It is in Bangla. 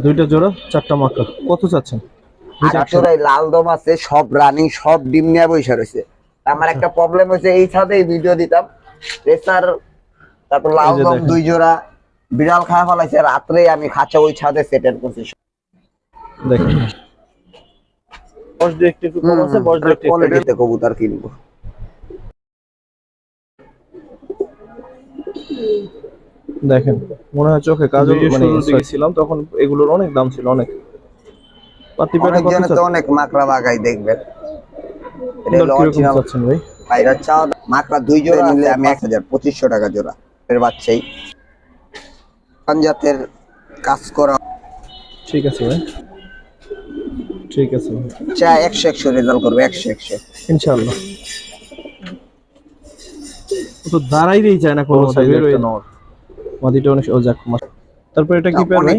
দুইটা জোড়া, চারটা মাক্কা, কত চাচ্ছেন? জোড়াই লাল দম আছে, সব রানিং, সব ডিম নিয়ে বসে রয়েছে। আমার একটা প্রবলেম হয়েছে, এই ছাদেই ভিডিও দিতাম রেসার, তারপর লাল দম দুই জোড়া বিড়াল খাওয়া ফেলাইছে, রাত্রে আমি খাঁচা ওই ছাদে সেটেল করছি। দেখেন বস দিয়ে একটু কম আছে, বস দিয়ে একটু কোয়ালিটিতে কবুতর কিনবো। দেখেন মনে হয় চোখে কাজল, মানে ছিলাম তখন এগুলোর অনেক দাম ছিল, অনেক পাতি পেটে কত তো অনেক মাকড়া বাগাই দেখবেন। এটা হলো অরিজিনাল চাচ্ছেন ভাই? ভাইরা চাও মাকড়া দুই জোড়া নিলে আমি 1200 টাকা জোড়া এর বাচ্চাই পাঞ্জাতের কাজ করা। ঠিক আছে ভাই, ঠিক আছে চা 100 রেজাল্ট করবে, 100 ইনশাআল্লাহ। তো দাঁড়াইতেই চায় না কোনো সাইজের একটা নর, মাটিটা অনেক ও যাক। তারপর এটা কি পেয়ার ভাই?